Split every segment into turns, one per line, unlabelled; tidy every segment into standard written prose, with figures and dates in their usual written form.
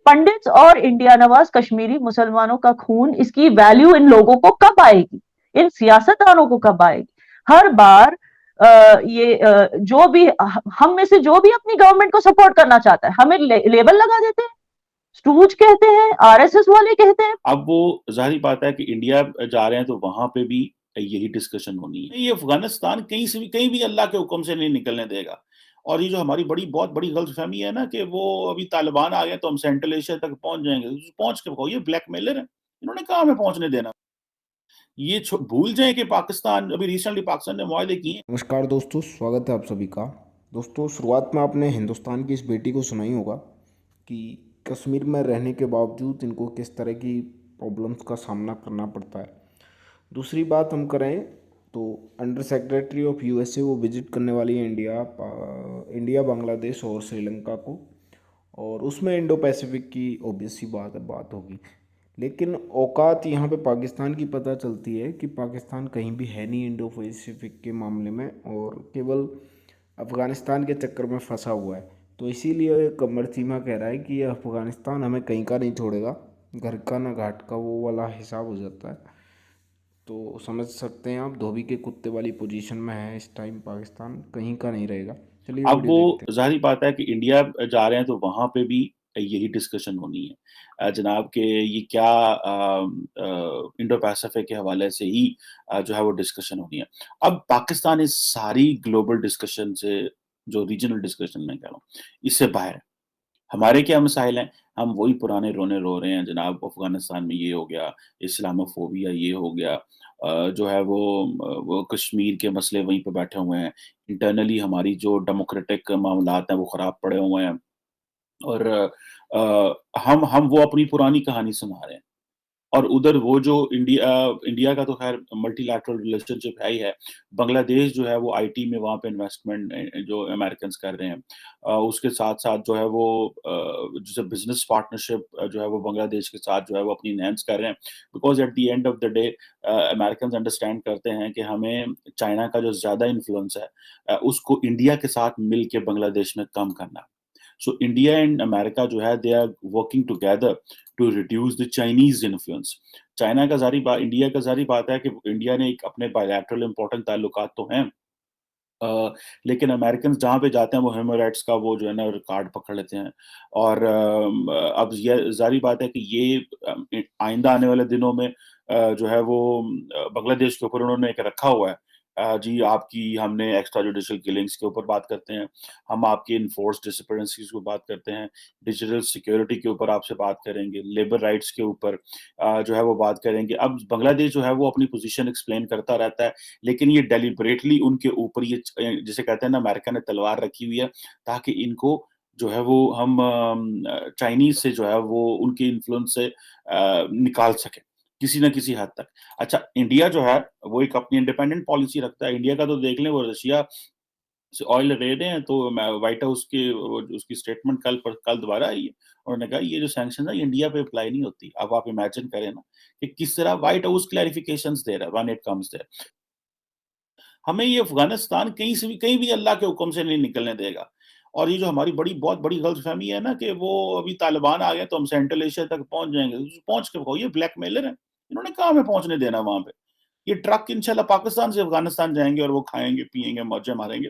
Pandits और India Nawaz Kashmiri मुसलमानों का खून, इसकी वैल्यू इन लोगों को कब आएगी, इन सियासतदानों को कब आएगी? हर बार जो भी हम में से जो भी अपनी गवर्नमेंट को सपोर्ट करना चाहता है, हमें लेबल लगा देते हैं, स्टूज कहते हैं, आरएसएस वाले कहते हैं।
अब वो जाहिर बात है कि इंडिया जा रहे हैं तो वहां पे भी यही डिस्कशन होनी है। ये अफगानिस्तान कहीं भी अल्लाह के हुक्म से नहीं निकलने देगा। और ये जो हमारी बहुत बड़ी गलतफहमी है ना कि वो अभी तालिबान आ गए तो हम सेंट्रल एशिया तक पहुंच जाएंगे, पहुंच के बताओ, ये ब्लैकमेलर है, इन्होंने कहा हमें पहुंचने देना। ये भूल जाए कि पाकिस्तान अभी रिसेंटली पाकिस्तान ने मुआहदे किए।
नमस्कार दोस्तों, स्वागत है आप सभी का। दोस्तों, शुरुआत में आपने हिंदुस्तान की इस बेटी को सुना ही होगा कि कश्मीर में रहने के बावजूद इनको किस तरह की प्रॉब्लम्स का सामना करना पड़ता है। दूसरी बात हम करें तो अंडर सेक्रेटरी ऑफ यूएसए वो विजिट करने वाली है इंडिया, बांग्लादेश और श्रीलंका को, और उसमें इंडो पैसिफिक की ऑब्वियस सी बात होगी। लेकिन औकात यहाँ पे पाकिस्तान की पता चलती है कि पाकिस्तान कहीं भी है नहीं इंडो पैसिफिक के मामले में, और केवल अफ़गानिस्तान के चक्कर में फंसा हुआ है। तो इसीलिए कमर चीमा कह रहा है कि ये अफ़गानिस्तान हमें कहीं का नहीं छोड़ेगा, घर का ना घाट का, वो वाला हिसाब हो जाता है। तो समझ सकते हैं आप, धोबी के कुत्ते वाली पोजीशन में है इस टाइम पाकिस्तान, कहीं का नहीं रहेगा। चलिए
अब
वीडियो
वो
देखते हैं।
जाहिर बात है कि इंडिया जा रहे हैं तो वहां पे भी यही डिस्कशन होनी है। जनाब के ये क्या इंडो पैसिफिक के हवाले से ही जो है वो डिस्कशन होनी है। अब पाकिस्तान इस सारी ग्लोबल डिस्कशन से, जो रीजनल डिस्कशन में कह रहा हूँ, इससे बाहर है। हमारे क्या मसाइल हैं? हम वही पुराने रोने रो रहे हैं जनाब, अफगानिस्तान में ये हो गया, इस्लामोफोबिया ये हो गया, जो है वो कश्मीर के मसले वहीं पे बैठे हुए हैं। इंटरनली हमारी जो डेमोक्रेटिक मामलात हैं वो खराब पड़े हुए हैं। और हम वो अपनी पुरानी कहानी सुना रहे हैं। और उधर वो जो इंडिया का तो खैर मल्टीलैटरल रिलेशनशिप है ही है। बांग्लादेश जो है वो आईटी में वहाँ पे इन्वेस्टमेंट जो अमेरिकन्स कर रहे हैं, उसके साथ-साथ जो है वो जैसे बिज़नेस पार्टनरशिप जो है वो बांग्लादेश के साथ जो है वो अपनी एनहांस कर रहे हैं। Because at the end of the day Americans understand करते हैं कि हमें चाइना का जो ज़्यादा इन्फ्लुएंस है उसको इंडिया के साथ मिल के बांग्लादेश में कम करना है। सो इंडिया एंड अमेरिका जो है they are working together to reduce the Chinese influence. China का जारी बात, इंडिया का जारी बात है कि इंडिया ने एक अपने बायलैटरल इंपॉर्टेंट ताल्लुकात तो हैं, लेकिन अमेरिकन जहाँ पे जाते हैं वो ह्यूमन राइट्स का वो जो है ना रिकॉर्ड पकड़ लेते हैं। और अब ये जारी बात है कि ये आइंदा आने वाले दिनों में जो है वो बांग्लादेश के ऊपर उन्होंने एक रखा हुआ है। जी आपकी हमने एक्स्ट्रा जुडिशियल किलिंग्स के ऊपर बात करते हैं, हम आपकी इन्फोर्स डिसअपीयरेंसेस को बात करते हैं, डिजिटल सिक्योरिटी के ऊपर आपसे बात करेंगे, लेबर राइट्स के ऊपर जो है वो बात करेंगे। अब बांग्लादेश जो है वो अपनी पोजीशन एक्सप्लेन करता रहता है, लेकिन ये डेलिबरेटली उनके ऊपर ये जिसे कहते हैं ना, अमेरिका ने तलवार रखी हुई है ताकि इनको जो है वो हम चाइनीज से जो है वो उनके इन्फ्लुएंस से निकाल सके किसी न किसी हद तक। अच्छा, इंडिया जो है वो एक अपनी इंडिपेंडेंट पॉलिसी रखता है। इंडिया का तो देख लें, वो रशिया से ऑयल ले रहे हैं, तो व्हाइट हाउस के उसकी स्टेटमेंट कल दोबारा आई है। उन्होंने कहा ये जो सैंक्शन है इंडिया पे अप्लाई नहीं होती। अब आप इमेजिन करें ना कि किस तरह व्हाइट हाउस क्लैरिफिकेशंस दे रहा है व्हेन इट कम्स देयर। हमें ये अफगानिस्तान कहीं भी अल्लाह के हुक्म से नहीं निकलने देगा। और ये जो हमारी बहुत बड़ी गलतफहमी है ना कि वो अभी तालिबान आ गए तो हम सेंट्रल एशिया तक पहुंच जाएंगे, पहुंच के बताओ, ये ब्लैकमेलर है, इन्होंने कहा हमें पहुंचने देना वहां पे। ये ट्रक इंशाल्लाह पाकिस्तान से अफगानिस्तान जाएंगे और वो खाएंगे पिएंगे मौजें मारेंगे।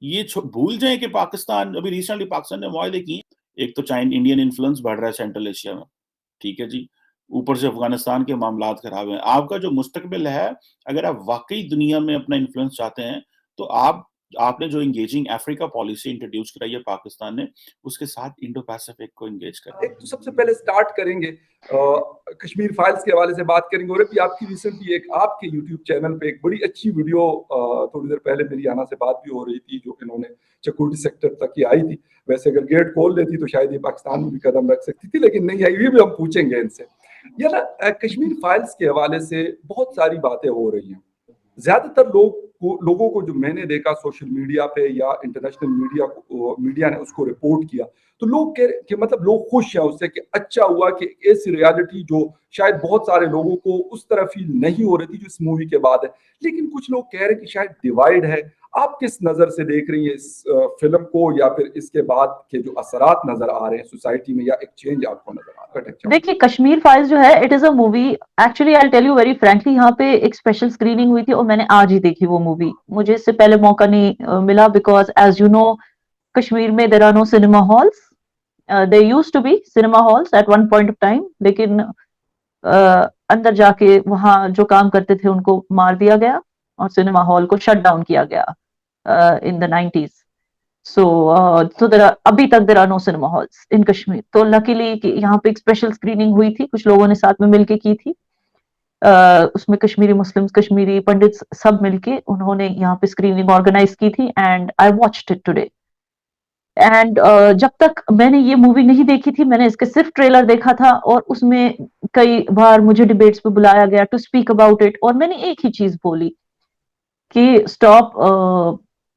ये भूल जाएं कि पाकिस्तान अभी रिसेंटली पाकिस्तान ने मुआहदे किए। एक तो चाइन इंडियन इन्फ्लुएंस बढ़ रहा है सेंट्रल एशिया में, ठीक है जी, ऊपर से अफगानिस्तान के मामलात खराब हैं। आपका जो मुस्तकबिल है, अगर आप वाकई दुनिया में अपना इन्फ्लुएंस चाहते हैं, तो आपने जो एंगेजिंग अफ्रीका पॉलिसी इंट्रोड्यूस कराई है पाकिस्तान ने, उसके साथ इंडो पैसिफिक को एंगेज करें।
एक तो सबसे पहले स्टार्ट करेंगे कश्मीर फाइल्स के हवाले से बात करेंगे। और अभी आपकी रिसेंटली एक आपके यूट्यूब चैनल पे एक बड़ी अच्छी वीडियो थोड़ी देर पहले मेरी आना से बात भी हो रही थी, जो इन्होंने सिक्योरिटी सेक्टर तक ही आई थी। वैसे अगर गेट खोल लेती तो शायद ये पाकिस्तान में भी कदम रख सकती थी, लेकिन नहीं आई। ये भी हम पूछेंगे इनसे। ये ना कश्मीर फाइल्स के हवाले से बहुत सारी बातें हो रही हैं। ज्यादातर लोगों को जो मैंने देखा सोशल मीडिया पे या इंटरनेशनल मीडिया ने उसको रिपोर्ट किया, तो लोग कह रहे कि मतलब लोग खुश हैं उससे कि अच्छा हुआ कि ऐसी रियलिटी जो शायद बहुत सारे लोगों को उस तरह फील नहीं हो रही थी जो इस मूवी के बाद है। लेकिन कुछ लोग कह रहे हैं कि शायद डिवाइड है। आप किस नजर से देख रही हैं इस फिल्म को, या फिर इसके बाद के जो असरात नजर आ रहे हैं सोसाइटी में, या एक चेंज आपको नजर आ रहा है?
देखिए, कश्मीर फाइल्स जो है, it is a movie, actually I tell you very frankly, यहाँ पे एक स्पेशल स्क्रीनिंग हुई थी और मैंने आज ही देखी वो मूवी। मुझे इससे पहले मौका नहीं मिला, because as you know Kashmir में there are no cinema halls. There used to be cinema halls at one point of time, लेकिन अंदर जाके वहां जो काम करते थे उनको मार दिया गया और सिनेमा हॉल को शट डाउन किया गया इन द 90s। So अभी तक there are no cinema halls in Kashmir. तो लकीली कि यहाँ पे एक स्पेशल स्क्रीनिंग हुई थी, कुछ लोगों ने साथ में मिलके की थी। उसमें कश्मीरी मुस्लिम्स, कश्मीरी पंडित्स सब मिलके उन्होंने यहाँ पे स्क्रीनिंग ऑर्गेनाइज की थी, and I watched it today. And जब तक मैंने ये मूवी नहीं देखी थी, मैंने इसके सिर्फ ट्रेलर देखा था, और उसमें कई बार मुझे डिबेट्स पे बुलाया गया टू स्पीक अबाउट इट, और मैंने एक ही चीज बोली कि स्टॉप,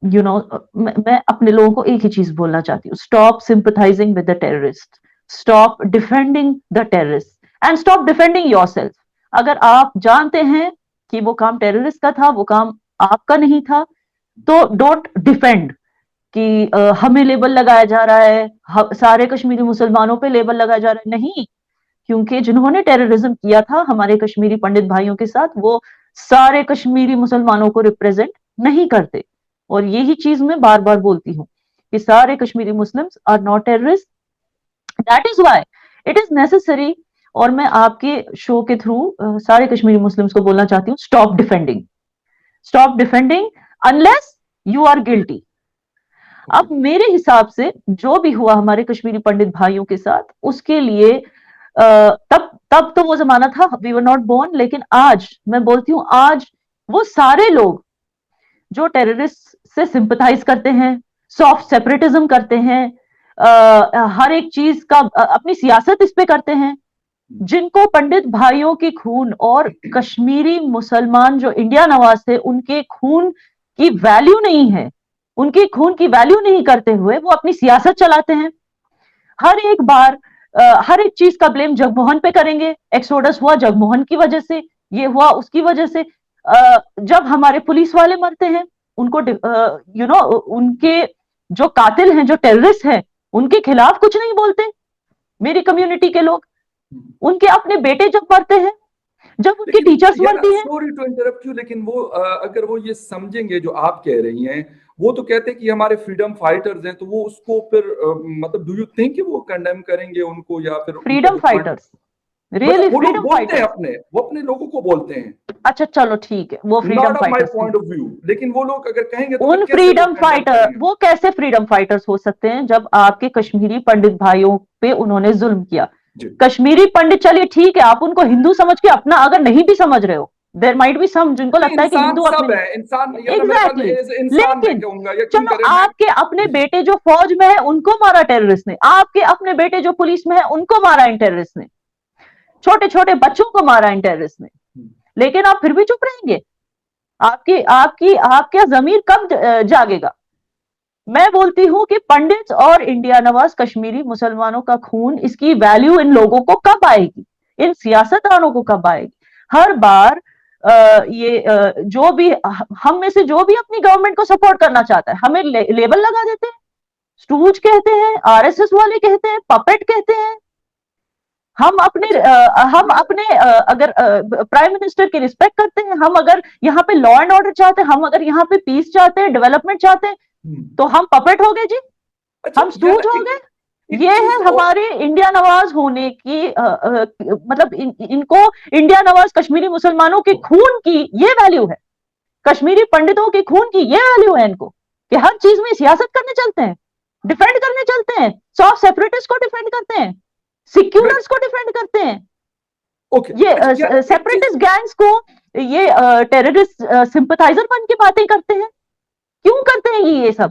यू नो, मैं अपने लोगों को एक ही चीज बोलना चाहती हूँ, stop sympathising with the terrorist, stop defending the terrorist and stop defending yourself. अगर आप जानते हैं कि वो काम टेररिस्ट का था, वो काम आपका नहीं था, तो डोंट डिफेंड कि हमें लेबल लगाया जा रहा है, सारे कश्मीरी मुसलमानों पे लेबल लगाया जा रहा है। नहीं, क्योंकि जिन्होंने टेररिज्म किया था हमारे कश्मीरी पंडित भाइयों के साथ, वो सारे कश्मीरी मुसलमानों को रिप्रेजेंट नहीं करते। और यही चीज मैं बार बार बोलती हूँ कि सारे Kashmiri Muslims are not terrorist. That is why it is necessary, और मैं आपके शो के थ्रू सारे कश्मीरी मुस्लिम्स को बोलना चाहती हूँ, stop defending unless you are guilty. अब मेरे हिसाब से जो भी हुआ हमारे कश्मीरी पंडित भाइयों के साथ, उसके लिए तब तो वो जमाना था, वी वर नॉट बोर्न, लेकिन आज मैं बोलती हूँ, आज वो सारे लोग जो टेररिस्ट से सिंपथाइज करते हैं, सॉफ्ट सेपरेटिज्म करते हैं, हर एक चीज का अपनी सियासत इस पे करते हैं, जिनको पंडित भाइयों की खून और कश्मीरी मुसलमान जो इंडिया नवाज थे उनके खून की वैल्यू नहीं है, उनके खून की वैल्यू नहीं करते हुए वो अपनी सियासत चलाते हैं। हर एक बार हर एक चीज का ब्लेम जगमोहन पे करेंगे। एक्सोडस हुआ जगमोहन की वजह से, ये हुआ उसकी वजह से। जब हमारे पुलिस वाले मरते हैं, उनको यू नो उनके जो कातिल हैं, जो टेररिस्ट हैं, उनके खिलाफ कुछ नहीं बोलते मेरी कम्युनिटी के लोग। उनके अपने बेटे जब मरते हैं, जब उनकी टीचर्स मरती हैं।
सॉरी टू इंटरप्ट यू, लेकिन वो अगर वो ये समझेंगे जो आप कह रही हैं, वो तो कहते हैं कि हमारे फ्रीडम फाइटर्स हैं, तो वो उसको फिर मतलब डू यू थिंक कि वो कंडेम करेंगे उनको, या फिर
freedom fighters really freedom fighters
वो अपने लोगों को बोलते हैं।
अच्छा चलो ठीक है, वो freedom fighters
point of view, लेकिन वो लोग अगर कहेंगे तो
उन फ्रीडम फाइटर, वो कैसे फ्रीडम फाइटर्स हो सकते हैं जब आपके कश्मीरी पंडित भाइयों पे उन्होंने जुल्म किया। कश्मीरी पंडित, चलिए ठीक है, आप उनको हिंदू समझ के अपना अगर नहीं भी समझ रहे हो, देयर माइट बी सम जिनको लगता है कि हिंदू अपने एग्जैक्टली, लेकिन चलो आपके अपने बेटे जो फौज में है उनको मारा टेररिस्ट ने, आपके अपने बेटे जो पुलिस में है उनको मारा इन टेररिस्ट ने, छोटे छोटे बच्चों को मारा इन टेररिस्ट ने, लेकिन आप फिर भी चुप रहेंगे? आपका जमीर कब जागेगा? मैं बोलती हूं कि पंडित और इंडिया नवाज कश्मीरी मुसलमानों का खून, इसकी वैल्यू इन लोगों को कब आएगी, इन सियासतदानों को कब आएगी? हर बार जो भी हम में से जो भी अपनी गवर्नमेंट को सपोर्ट करना चाहता है, हमें लेबल लगा देते हैं, स्टूज कहते हैं, आरएसएस वाले कहते हैं, पपेट कहते हैं। हम अपने अगर प्राइम मिनिस्टर की रिस्पेक्ट करते हैं, हम अगर यहाँ पे लॉ एंड ऑर्डर चाहते हैं, हम अगर यहाँ पे पीस चाहते हैं, डेवलपमेंट चाहते हैं, तो हम पपेट हो गए जी, हम स्टूज हो गए। ये है हमारे इंडिया नवाज होने की मतलब इनको इंडिया नवाज कश्मीरी मुसलमानों के खून की ये वैल्यू है, कश्मीरी पंडितों के खून की ये वैल्यू है इनको, कि हर चीज में सियासत करने चलते हैं, डिफेंड करने चलते हैं, सॉफ्ट सेपरेटिस्ट को डिफेंड करते हैं, सिक्योलर्स को डिफेंड करते हैं, ये सेपरेटिस्ट गैंग्स को ये टेररिस्ट सिंपथाइजर बन के बातें करते हैं। क्यों करते हैं ये सब?